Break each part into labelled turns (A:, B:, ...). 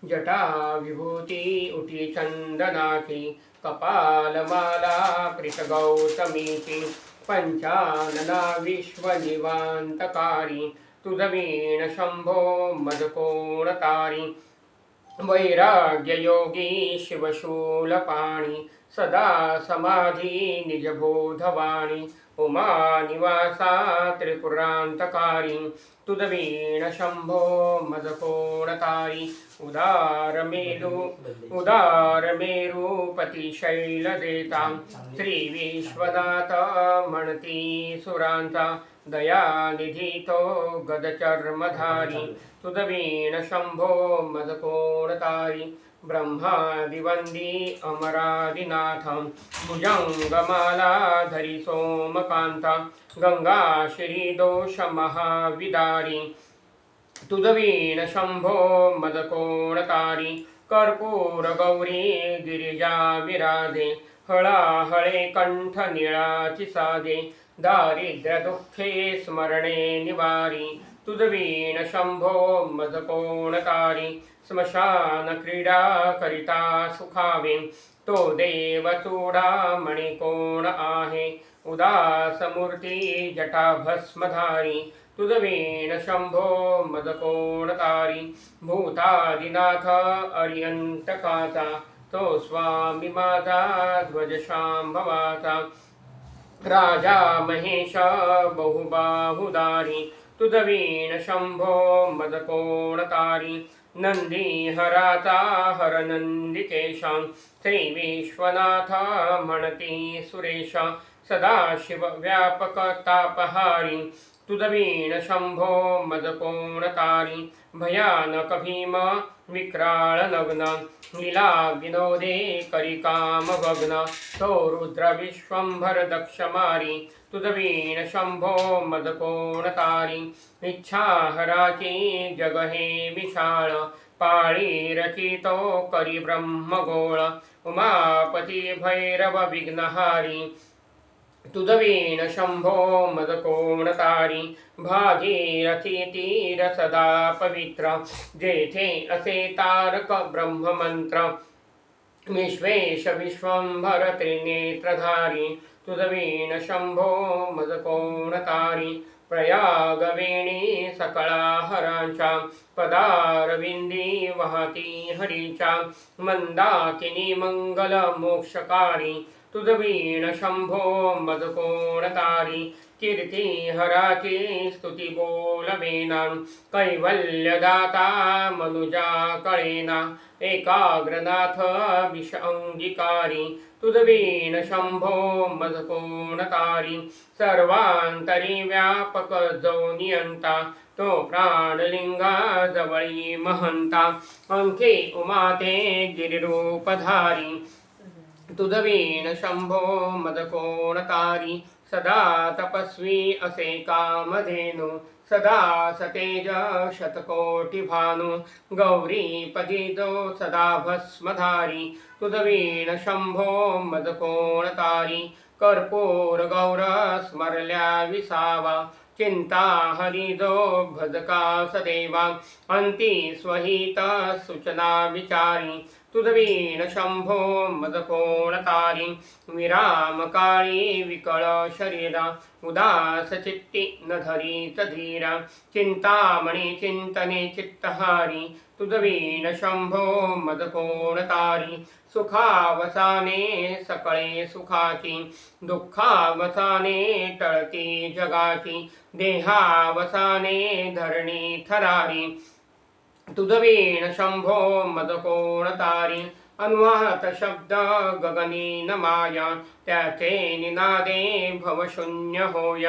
A: जटा विभूती उटी चंदनाची कपालमाला प्रीतगौतमीची पंचानना विश्वनिवांतकारी तुझवीण शंभो मदकोणतारी वैराग्ययोगी शिवशूलपाणी सदा समाधी निजबोधवाणी उमा निवासा त्रिपुरांतकारी तुदवीण शंभो मदकोणतारी उदारमेरुपति शैलदेता श्री विश्वनाथ म्हणती सुरांचा दयानिधी तो गदचर्मधारी तुदवीण शंभो मदकोणतारी ब्रह्मादिवंदी अमरादिनाथ भुजंगमाला धरी सोमकांता गंगा श्रीदोष महाविदारी तुझवीण शंभो मदकोणतारी कर्पूर गौरी गिरिजा विराजे हळाहळे कंठ निळाची साजे दारिद्र्य दुःखे स्मरणे निवारी तुझवीण शंभो मदकोणतारी स्मशान क्रीडा करिता सुखावे तो देव चूडामणी कोण आहे उदास मूर्ती जटा भस्मधारी तुझवीण शंभो मदकोणतारी भूतादिनाथ अर्यंतकाचा तो स्वामी माझा ध्वज शांभवाचा राजा महेश बहुबाहुदारी तुझवीण शंभो मदकोणतारी नंदी हराचा हर नंदिकेशा श्री विश्वनाथ म्हणती सुरेश सदाशिव व्यापक तापहारी तुझवीण शंभो मदकोणतारी भयानक भीम विक्राळ नग्न लीला विनोदे करी काम भग्न तो रुद्र विश्वंभर दक्षमारी तुझवीण शंभो मदकोणतारी इच्छाहराची जग हे विशाळ पाळी रचितो करी ब्रह्मगोळ उमापती भैरव विघ्नहारी तुझवीण शंभो मदकोणतारी भागीरथी तीर सदा पवित्र जेथे असे तारक ब्रह्ममंत्र विश्वेश विश्वंभर त्रिनेत्रधारी तुझवीण शंभो मदकोणतारी प्रयागवेणी सकळा हरांच्या पदारविंदी वाहती हरीच्या मंदाकिनी मंगल मोक्षकारी तुझवीण शंभो मदकोणतारी कीर्ती हराची स्तुती बोलवेना कैवल्यदाता मनुजा कळेना एकाग्रनाथ विष अंगीकारी तुझवीण शंभो मदकोणतारी सर्वांतरी व्यापक जो नियंता तो प्राणलिंगा जवळी महंता अंके उमाते गिरिरूपधारी तुझवीण शंभो मदकोणतारी सदा तपस्वी असे कामधेनु सदा सतेज शतकोटी भानु गौरीपदी जो सदा भस्मधारी तुझवीण शंभो मदकोणतारी कर्पूर गौर स्मरल्या विसावा चिंता हरिदो भजका सदेवा अंती स्वहित सूचना विचारी तुझवीण शंभो मदकोणतारी विरामकाळी विकळ शरीरा उदास चित्ती न धरीत धीरा चिंतामणी चिंतने चित्तहारी तुझवीण शंभो मदकोणतारी सुखावसाने सकळे सुखाची दुःखावसाने टळती जगाची देहावसाने धरणी थरारी तुझवीण शंभो मदकोणतारी अनुवात शब्द गगनी न माया त्याचे निनादे भवशून्य होय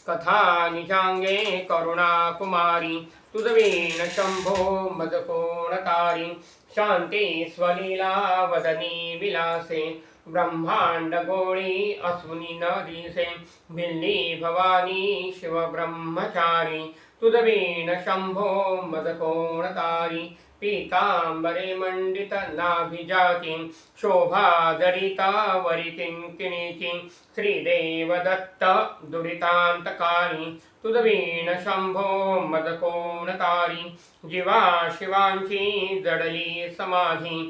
A: कथा निजांगे करुणा कुमारी तुझवीण शंभो मदकोणतारी शांती स्वलीला वदनी विलासे ब्रह्मांड गोळी असुनी न दिसे भिल्ली भवानी शिव ब्रह्मचारी तुझवीण शंभो मदकोणतारी पीतांबरे मंडित नाभिजाती शोभादरिता वरिकिंकिणीची श्रीदेव दत्त दुरितांतकारी तुदवीण शंभो मदकोणतारी जीवा शिवांची जडली समाधी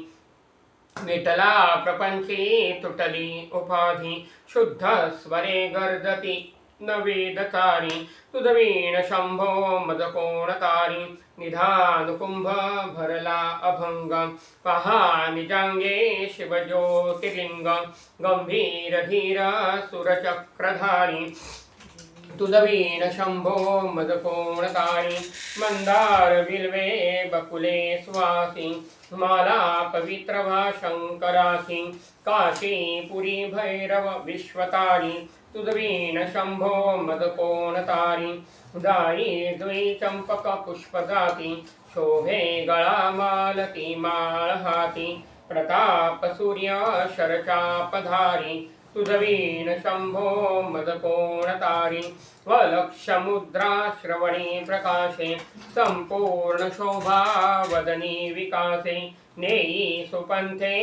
A: विठला प्रपंची तुटली उपाधी शुद्ध स्वरे गर्जती नवेदतारी तुदवीण शंभो मदकोणतारी निधान कुंभ भरला अभंग पहा निजांगे शिवज्योतिर्लिंग गंभीर धीर सुरचक्रधारी तुदवीण शंभो मदकोणतारी मंदार बिल्वे बकुले सुवासी माला पवित्र वा शंकरासी काशीपुरी भैरव विश्वतारी तुदवीण शंभो मदकोणतारी दाई द्वै चंपक पुष्पजाती शोभे गळा मालती माळ हाती प्रताप सूर्य शरचापधारी तुदवीण शंभो मदकोणतारी वलक्षमुद्रा श्रवणी प्रकाशे संपूर्ण शोभा वदनी विकासे नेयी सुपंथे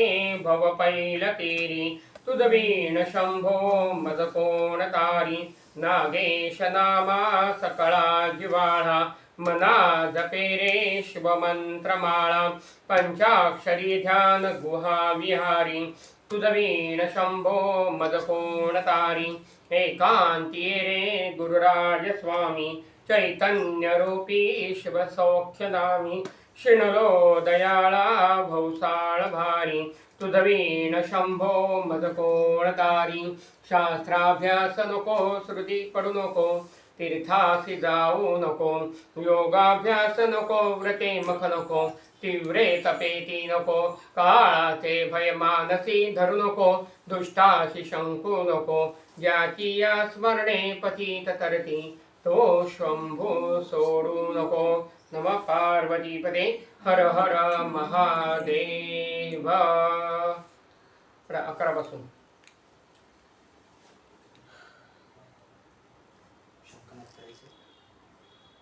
A: भवपैलतीरी तुदवीण शंभो मदकोणतारी नागेश नामा सकळा जिवाळा मना जपे रे शिवमंत्रमाळा पंचाक्षरी ध्यान गुहा विहारी तुदवीण शंभो मदकोणतारी एकांती रे गुरुराज स्वामी चैतन्य रूपी शिव सौख्यदामी शिणलो दयाळा भौसाळ भारी तुदवीण शंभो मदकोणतारी शास्त्राभ्यास नको श्रुती पडू नको तीर्थासी जाऊ नको योगाभ्यास नको व्रते मख नको तीव्रे तपेती नको काळाचे भय मानसी धरू नको दुष्टाशी शंकू नको ज्याची या स्मरणे पतित तरती तो शंभू सोडू नको नम पार्वतीपदे हर हर महादेव 11 पासून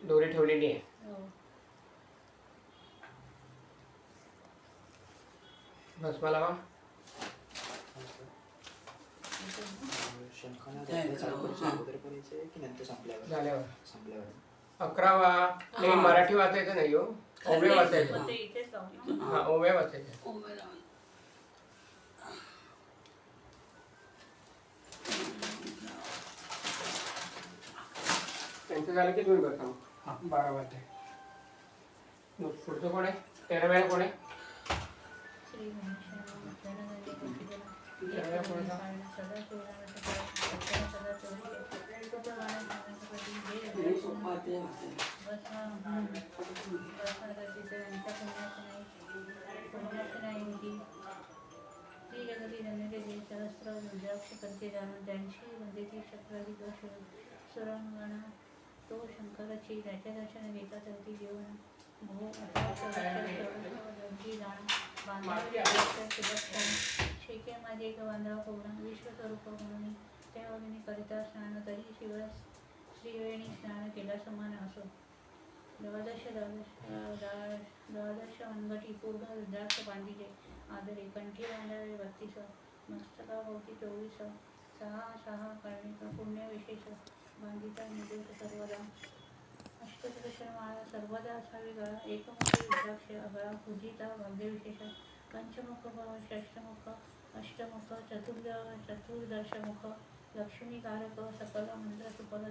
A: दोरी ठेवलेली आहे भस्म लावा झाल्यावर 11वा हे मराठी वाचायचं नाही हो ओवे वाचायचं हा ओवे वाचायचं त्यांचं झालं की तुम्ही बघा 12 वाजता पुढचं कोण आहे 13व्या कोण आहे
B: तो शंकराची त्याच्या दर्शन घेता तरती जीवन भो शेके माझे एक बांधवा पूर्ण विश्वस्वरूप म्हणून त्या अग्नी करिता स्नान तरी शिव श्रीवेणी स्नान केला समान असो द्वादश मनगटी पूर्ण रुद्राक्ष बांधिले आदरे कंठी बांधावे 32 मस्तकाभोवती 24 सहा कर्णिका पुण्य विशेष बांधिता निर्देश सर्वदा अष्टदर्शन माळा सर्वदा असावी गळा एकमुखी रुद्राक्ष गळा पूजिता भाग्यविशेष पंचमुख षष्टमुख अष्टमुख चतुर्दशमुख लक्ष्मीकारक सकल मंत्र सुफल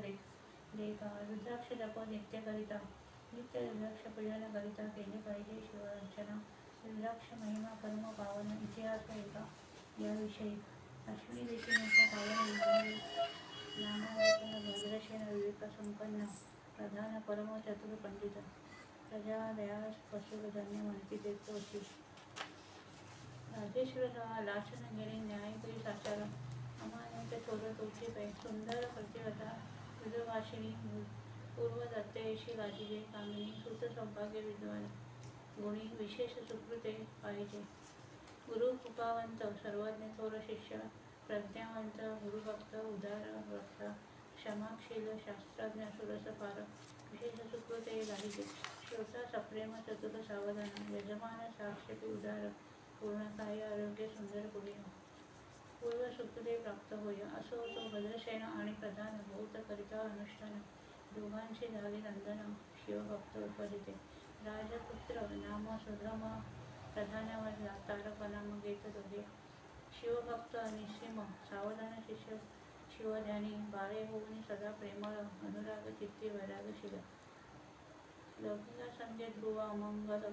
B: देता रुद्राक्ष जप नित्य करिता नित्य रुद्राक्ष पूजन करिता केले पाहिजे शिवअर्चना रुद्राक्ष महिमा कर्म पावन इतिहास एका याविषयी अश्विनी देशीमुख पावन भद्रसेन विवेक संपन्न प्रधान परम चतुर पंडित प्रजा दयास पशुधन्य म्हणती देतो अशी राजेश्वर लाचन गेले न्यायपरी साचार अमान्य थोर तुमची पै सुंदर प्रतिवता हृदवाशिनी पूर्व दत्तयशी गाजिले कामिनी सुत सौभाग्य विद्वान गुणी विशेष सुकृते पाहिजे गुरु कृपावंत सर्वज्ञ थोर शिष्य प्रज्ञावंत गुरुभक्त उदार भक्त क्षमाशील शास्त्रज्ञ सुरस पार विशेष सुकृते गाहिजे श्रोता सप्रेम चतुर सावधान यजमान साक्षी उदार पूर्णकाय आरोग्य सुंदर पुढे पूर्व सुखदे प्राप्त होय. असो तो भद्रसेन आणि प्रधान भूत करिता अनुष्ठान दोघांचे झाले नंदन शिवभक्त उपदिते. राजपुत्र नाम सुधम प्रधानावर तारकनाम घेत दोघे. शिवभक्त निस्सीम सावधान शिष्य शिवध्यानी बाळे होऊन सदा प्रेमळ अनुराग चित्ती वैरागशील. लौकिका संजय ध्रुव अमंगल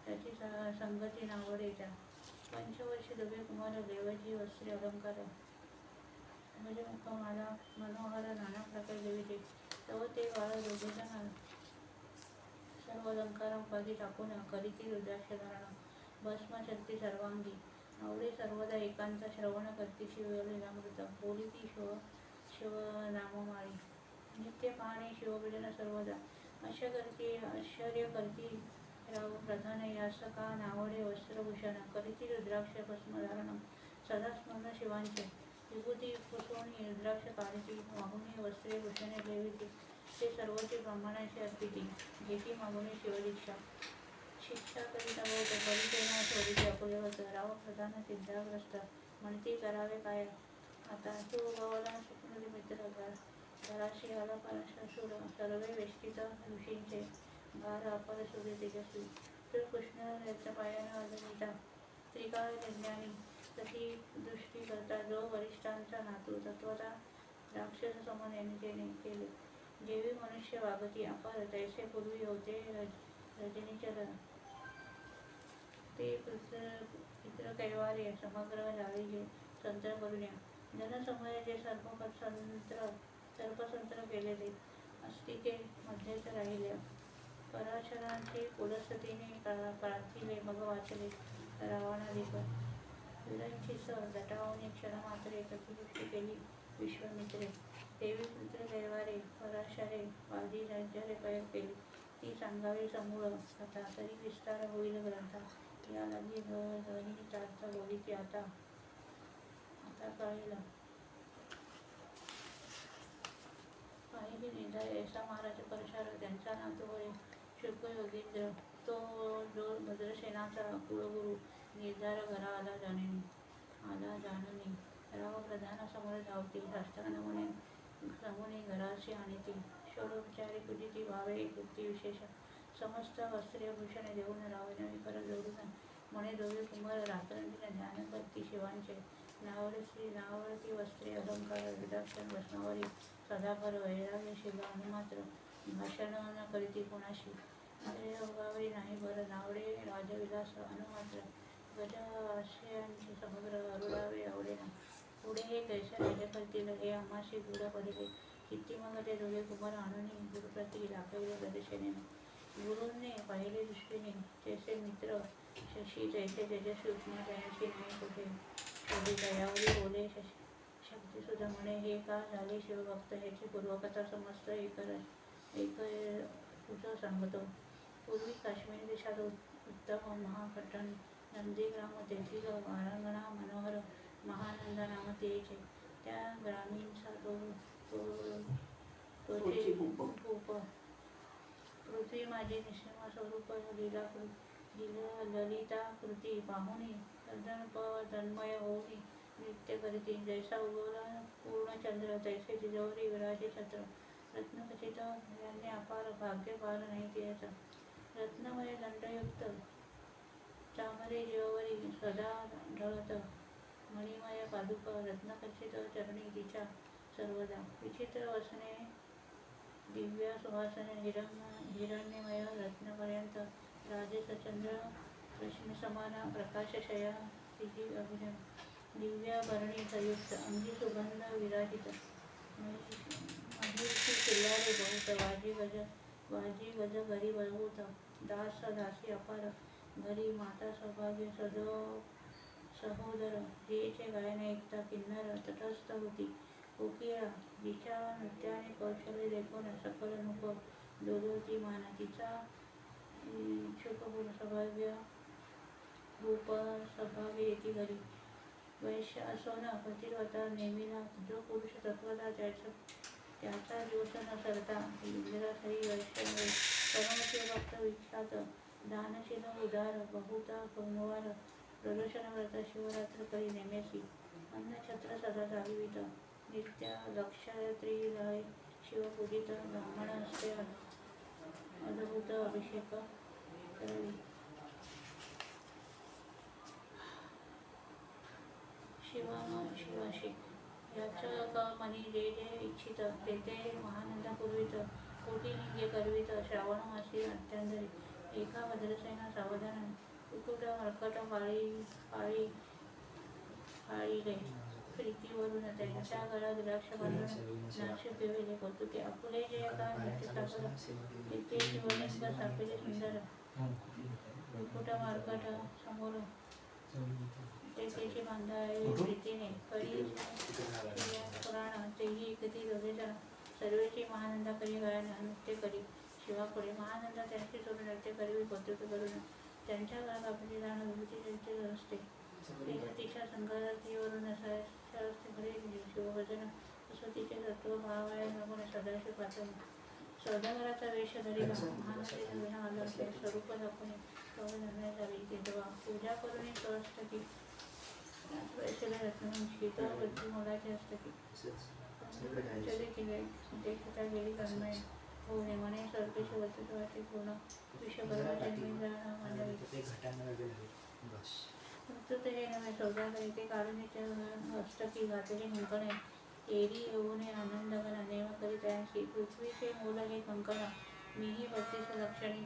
B: त्याची संगती नावडेच्या. पंचवर्षी दोघे कुमार देवजी वस्त्रे अलंकार भजमुख माला मनोहर नाना प्रकार देवीचे. तव ते बाळ दोघेजण सर्व अलंकार उपाधी टाकून करीती रुद्राक्ष धारण भस्म चलती सर्वांगी. आवडे सर्वदा एकांत श्रवण करती शिवलीलामृत बोलिती शिवनाममाळी. नित्य पाहणे शिवभजन सर्वदा आश्चर्य करती राव प्रधान यास का नावडे वस्त्रभूषण करीती रुद्राक्ष भस्मधारण सदा स्मरण शिवांचे. विभूती पुसवणी रुद्राक्ष काढती मागुनी वस्त्रे भूषणे देवीती. ते सर्वचे ब्राह्मणांशी अर्पिती घेती मागुनी शिवदीक्षा. शिक्षा करीत होत परिचयना शोधिती अपुरेवत राव प्रधान चिंताग्रस्त म्हणती करावे काय आता. तू गवला सुकृती मित्र घराशी आला परशुर सर्वे वेष्टित ऋषींचे भार अपर सूर्य तेजस्वी. तर कृष्ण रक्तपायाने अजनिता त्रिकाळ ज्ञानी तशी दृष्टी करता जो वरिष्ठांचा नातू तत्वता राक्षस समान यांनी केले. जेवी मनुष्य वागती अपार तैसे पूर्वी होते रजनीचर. ते पितृकैवारे समग्र झाले जे संत्र करुण्या. जनसमूह जे सर्पसंत्र केले ते अस्तिके मध्येच राहिले. पराशरांचे पुलस्तीने पार्थिले मग वाचले रावणाधिक. विरंचिस जटावून क्षणमात्रे प्रतिदृष्टी केली विश्वामित्रे. देवी पितृदैवारे पराशरे वादी राज्यारे केली. ती सांगावी समूळ कथा तरी विस्तार होईल ग्रंथा. या लागी ध्वनितार्थ बोलिती आता कळेल. पाहिली निधा ऐसा महाराज परशार त्यांचा नातू होय शुकयोगींद्र. तो जो भद्रसेनाचा कुळगुरु निर्धार घरा आला जाननी. राव प्रधानासमोर धावती साष्टांग नमुने घराशी आणिती. षोडोपचारी पूजिती भावे कृती विशेष. समस्त वस्त्रे भूषणे देऊन रावणाने कर जोडून म्हणे दोघे कुमार रात्रंदिन ध्यान करती शिवांचे. नावडती वस्त्रे अलंकार रुद्राक्षर भस्मावरी सदापर वैराग्यशील अनुमात्र भाषण न करीती कोणाशी. इंद्रियभोगावे नाही बर नावडे राजविलास अनुमात्र गज आशयांची समग्र अरुळावे आवडेना. पुढे हे कैसे राजे करतील हे आम्हाशी गूढ पडिले. चित्ती मग ते दोघे कुमार आणून गुरुप्रती दाखविले भद्रसेनेने. गुरूंनी पाहिले दृष्टीने तैसे मित्र शशी तैसे तेजस्वी उपमा त्यांची नाही कुठे शोधिता. यावरी बोले शक्तिसुद्धा म्हणे हे का झाले शिवभक्त ह्याची पूर्वकथा समस्त एक तुझं सांगतो. पूर्वी काश्मीर देशात उत्तम महापट्टण नंदीग्राम तेथील वारांगणा मनोहर महानंदा नाम तेचे. त्या ग्रामीणचा तोचे भूप पृथ्वी माझे निःसीम स्वरूप ललिता कृती पाहुणी तन्मय होऊन नृत्य करीती. जैसा उगवला पूर्णचंद्र तैसे तिजोरी विराजे छत्र. रत्नखचित यांनी अपार भाग्य पार नाही तियाचा. रत्नमय दंडयुक्त चामरे जीवावरी सदा ढळत. मणिमय पादुक रत्नखचित चरणी तिच्या सर्वदा. विचित्र वसने दिव्य सुहासने हिरण्यमय रत्नपर्यंत राजसचंद्र रश्मिसमान प्रकाशशया तिची अभिनय. दिव्याभरणी संयुक्त अंगी सुगंध विराजित. महिषी किल्लारे बहुत वाजी गज घरी बहुत. दास दासी अपार घरी माता सौभाग्य सहोदर. जिचे गायन ऐकता किन्नर तटस्थ होती. कोकिळा जिच्या नृत्याने कौशल्य देखून सकल नूप डोलवती मान. तिचा सौभाग्य भूप सौभाग्य येती घरी. वैश्य असोन पतिव्रता नेमिला जो पुरुष तत्वता त्याचा दोष न सरता इंद्रासही वैश्य परमचे भक्त विख्यात दानशील उदार बहुता कुंभवार प्रदूषण व्रत शिवरात्र करी नेमेसी अन्नछत्र सदा चालवित नित्य लक्षत्री राय शिवपूजित ब्राह्मण असते अद्भुत अभिषेक करवी शिवाशी याचक मनी जे जे इच्छित ते ते महानंदा पूर्वित कोटी लिंगे करवित श्रावण मासी अत्यंतरी एका भद्रसेना सावधान कुकुट मर्कट पाळी रे प्रीतीवरून त्यांच्या गळात द्राक्ष बांधून नाक्ष पिविले कौतुके आपुले जे एका नित्य सागर ते शिवलिंग सापले सुंदर कुकुट मर्कट समोर त्याची बांधाई प्रीतीने करी पुराण तेही एकती दोघेजण सर्वेची महानंदा करी गायन नृत्य करी शिवापुढे महानंदा त्यांची सोडून नृत्य करी कौतुक करून त्यांच्या घरात आपली जाणं विभूती त्यांचे असते तिच्या संघातीवरून असते खरे शिवभजन असं तिचे तत्व भावाय नको सदाशिव पाचन सौदागराचा वेश धरी महानंदी विना आलं असते स्वरूप दाखवणे कवळ धरण्यात आली तेव्हा पूजा करून असतं की पैशाला रत्न शीतल मोलाचे असतं की देखता गेली तन्मय होणे म्हणे सर्पेश वर्तुत्वाचे पूर्ण विश्वकर्माचे मांडवी ते हे नव्हे सौदागर ते काढून हस्तकी घातले कंकणे एरी येऊने आनंदगण नेम करी त्यांशी पृथ्वीचे मोल हे कंकण मीही 32 लक्षणी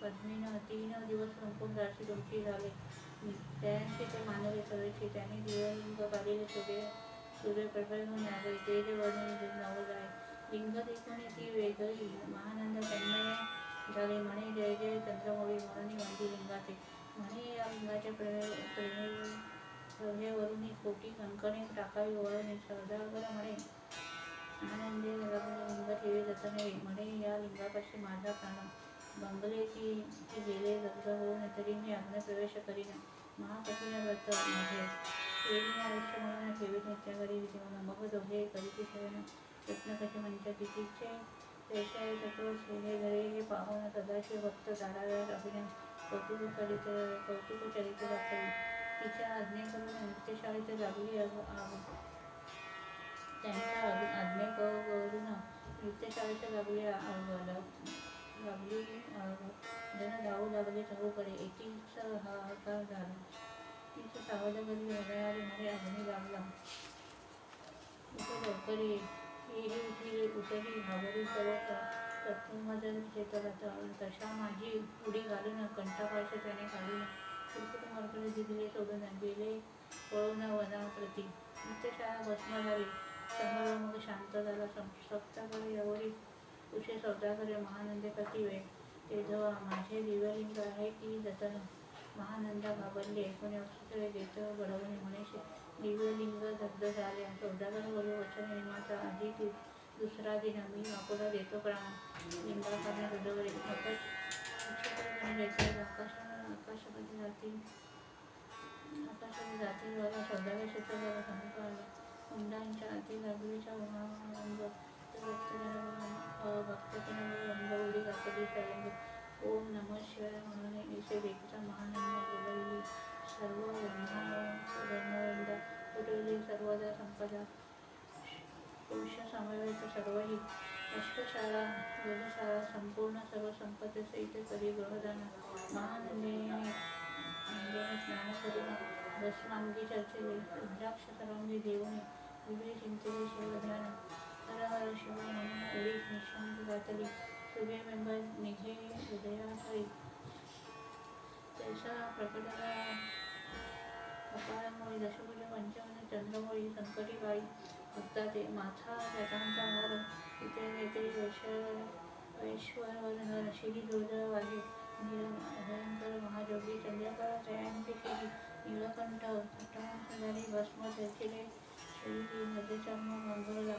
B: पद्मीनं 3 दिवस संपूर्ण राशी तुमची झाले त्यांशी ते मानले सर्वेची त्यांनी दिवलिंग काढले सूर्य प्रभेहून यावे ते जे वर्णन नवल आहे लिंग देखून ती वेगळी महानंद तन्मय झाले म्हणे जय जय चंद्रमौळी म्हणून वांदी लिंगाचे म्हणे या लिंगाच्या प्रभेवरून कोटी कंकणे टाकावी वळून सौदागर म्हणे आनंदे लिंग ठेवी जात नव्हे म्हणे या लिंगापाशी माझा प्राण बंगलेची गेले लग्न होऊन तरी मी अग्न प्रवेश करीन महाकठीण व्रत माझे एरी आयुष्य म्हणून ठेवी नित्या करी विधी मग दोघे करीची सेवन रत्न कशी मंच कितीचे पेशाय तत्व हे घरे हे पाहून सदाशिव भक्त दारावर अभिनय कौतुक चरित्र दाखवली तिच्या आज्ञेकडून नृत्यशाळेत लागली त्यांच्या आज्ञेकडून नृत्यशाळेत लागली जण धावू लागले सगळीकडे एकीच हाहाकार झाला तिचं सावध करी हृदयाला म्हणे अग्नी लागला लवकर एरी उठली घाबरी सर्व तत्वमजल चेतलत तशा माझी उडी घालून कंठापाश त्याने काढून कुरकुट मरकडे दिले सोडून गेले पळून वनाप्रती नित्यशाळा भस्म झाली समोर मग शांत झाला सप्ताकडे एवढी उशे सौदागर महानंदे प्रतिवे तेव्हा माझे दिव्यलिंग आहे की जतन महानंदा घाबरले कोणी अक्षरे देत घडवणे म्हणे दिव्यलिंग दग्ध झाले सौदागर बोलू वचन निर्माचा आधी दुसरा दिन मी अकोला देतो प्राण लिंगा करण्यात उडवले आकाशामध्ये जातील मला सौदागर क्षेत्राला समीप आला कुंडांच्या आधी लागलीच्या उन्हाळंग भक्तजनामुळे रंग उडी घातली तरंग ओम नमः शिवाय म्हणून ऐसे देखील महानंद बोलवली सर्व ब्रह्मवंदा उठवली सर्वदा संपदा पुरुष समवेत सर्वही अष्टशाळा वेदशाळा संपूर्ण सर्व संपत्ती सहित करी गृहदान महानंदेने स्नान करून भस्मांगी चर्चेले रुद्राक्ष सर्वांगी देऊने विवे चिंतले शिवध्यान हर हर शिव म्हणून उडी निशांत घातली सूर्यबिंब निघे हृदयातळी तैसा प्रकटला कपाळामुळे दशभुज पंचमन चंद्रमौळी संकटी बाई भक्ताते माथा जटांचा हार तिथे घेते वैश्वर शिरी दुर्दैव आहे भयंकर महायोगी चंद्रकाळ जयांची शिरी नीलकंठ अट्टहास झाली भस्म चर्चिले शरीरी मध्यचर्म मंगळला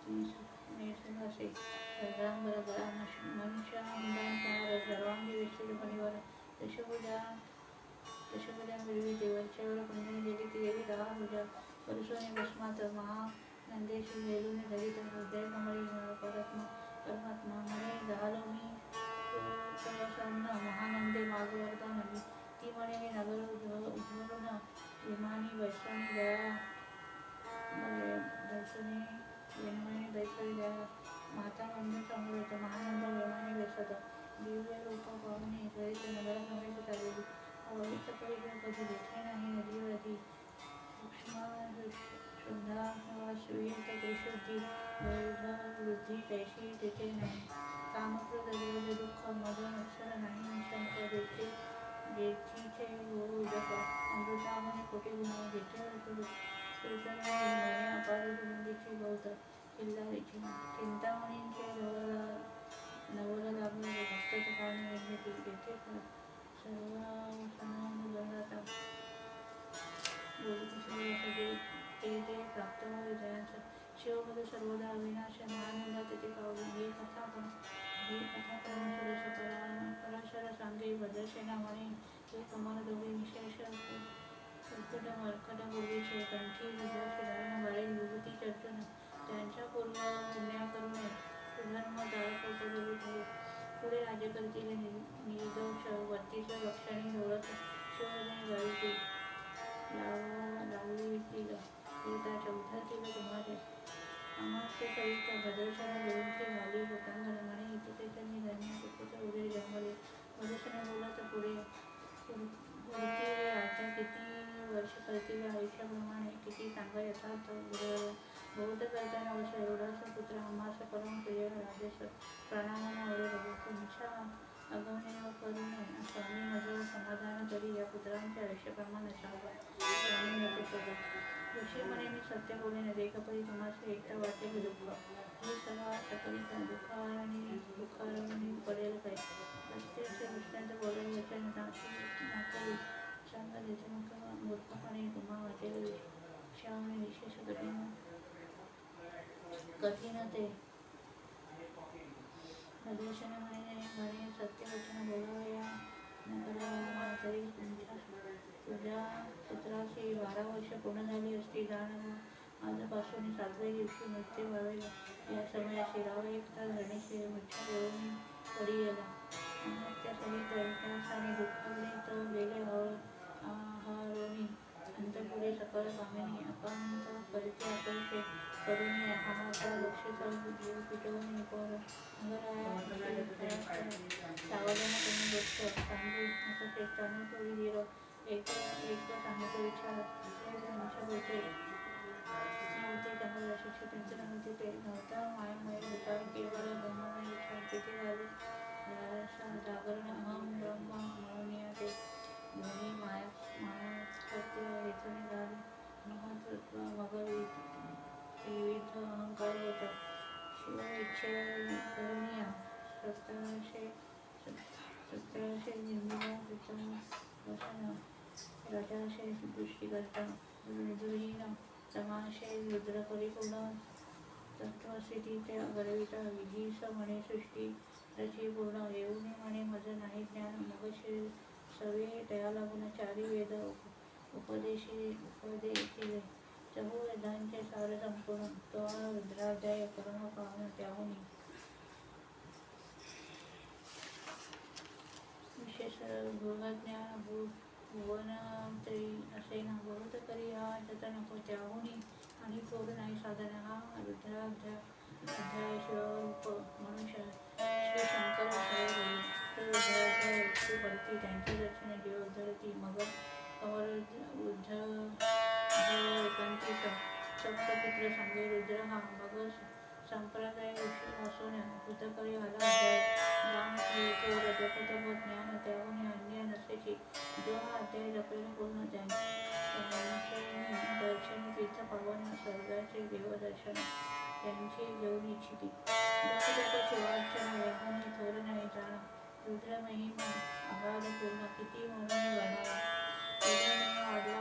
B: नेसनासे सर्वांबर गळा मनुष्य मुंडान पहार सर्वांगी विष्ठित फणीवर दशभुजा मिळवी वरच्यावर पंचमी देवी ती देवी 10 भुजा परसोने भस्मात महानंदेशी वेलूने धरित हृदय कमळी परमात्मा म्हणे झालो मी महानंदे मागवर्धन ती म्हणे नगर उज्ज्वलून विमानी वैष्णवी दया दर्शनी विमानी वैष्णवी दया माता मंदिर समोर महानंद विमानी वेसत दिव्य रूप पाहुणे जयत नगरासमेत चाललेली आवडी सकाळी कधी देखणे नाही नदीवरती सूक्ष्म शुद्धा श्वेत त्रिशुद्धी वृद्धी तैशी तेथे नाही कामक्रोध द्रव्य दुःख मद मत्सर नाही शंक जेथीचे गुरु उदक अमृतामने कोटी गुण जेथे कीर्तनाने अपार गुरुंदीची गौत किल्लारीची चिंतामणींचे नवल लागले भक्त पाणी निर्मिती जेथे सर्व सणान जाता ते प्राप्त व्हावे जयांचं शिवपद सर्वदा अविनाश महानंदा तिथे पावली ही कथा करून सुरेश पराशर सांगे भद्रसेना म्हणे हे कमल दोघे विशेष कर्कट मर्कट पूर्वीचे कंठी रुद्राक्ष धारण बाळे विभूती चर्चन त्यांच्या पूर्व पुण्या करुणे सुधर्म दायक पुढे राज्य करतील निर्दोष वर्तीस लक्षणी डोळत शिवजने गाळीतील लावलीतील देवताच्या उद्धातील तुम्हारे अमात्य सहित भद्रशने गुरूंची घाली होतांगण म्हणे इथे त्यांनी धन्य उदय जन्मले भद्रशने बोलत पुढे गुरुती राजा किती वर्ष करतील आयुष्याप्रमाणे किती सांगा यथार्थ बहुत करताना वर्ष एवढासा पुत्र आम्हास परम प्रिय राजेश प्राणांना आवडेल तुमच्या अगमने व करुणे स्वामी माझं समाधान तरी या पुत्रांच्या आयुष्याप्रमाणे सांगा स्वामी ऋषी म्हणे मी सत्य बोलेन देखपरी तुम्हाला एकटा वाटेल दुःख हे सर्व सकली दुःखारणी पडेल काय रस्त्याचे दृष्टांत बोलेल वचन नाकरी सांगा देशमुख मूर्खपणे तुम्हा वाटेल विषयाने विशेष कठीण ते भद्रशने म्हणे सत्य वचन बोलावया न करावा तरी तुझ्या पुत्राची 12 वर्ष पूर्ण झाली असती जाण आजपासून 7व्या दिवशी मृत्यू व्हावे या समयाशी राव एकता धरणीशी मुच्छा देऊन पडी गेला अमात्यासहित इतिहासाने दुःखावलीत गेले आहारोनी अंतपुढे सकळ कामिनी अकांत परिचय अपरिचय करुणी हाहाकार लक्षित जीव पिटवून पर अंगराया सावधान कमी गोष्ट सांगू नका चालू थोडी धीर एक सांगितलं विचार त्यांच्या होते चांगलं शिक्षक त्यांचं नव्हते ते नव्हता मायामय होता केवळ ब्रह्ममय विचार तिथे झाले जागरण अहम ब्रह्म म्हणून ते ध्वनी माया सत्य हेतून झाले महत्त्व मग विविध अहंकार होता शिव इच्छे करुणिया 1700 निर्मिला वसन राजाशय दृष्टी करता दुहीन समाशय रुद्र परिपूर्ण तत्वस्थिती ते गर्विता विधीस म्हणे सृष्टी रची पूर्ण येऊन म्हणे मज नाही ज्ञान मग सवे तया लागून 4 वेद उपदेशिले चहुवेदांचे सार संपूर्ण तो रुद्राध्याय परम पावन त्याहुनी विशेष भूज्ञान भुवनत्री असे ना बहुत करी हा जत नको त्याहुनी आणि थोड नाही साधन हा रुद्राध्याय शिवरूप मनुष्य श्री शंकर तर रुद्राध्याय पडती त्यांचे दर्शन जीव उद्धरती मग कमर एकांतिक सप्तपुत्र सांगे रुद्र हा मग संप्रदाय ऋषी असून भूतकरी आला राम तो रजपतम ज्ञान त्याहून अन्य नसेची जो हा अध्याय जपेल पूर्ण त्यांचे दर्शन तीर्थ पावन स्वर्गाचे देवदर्शन त्यांची घेऊन इच्छिती जप शिवार्चना याहून थोर नाही जाण रुद्र महिमा आगाध पूर्ण किती म्हणून वर्णावा वाढला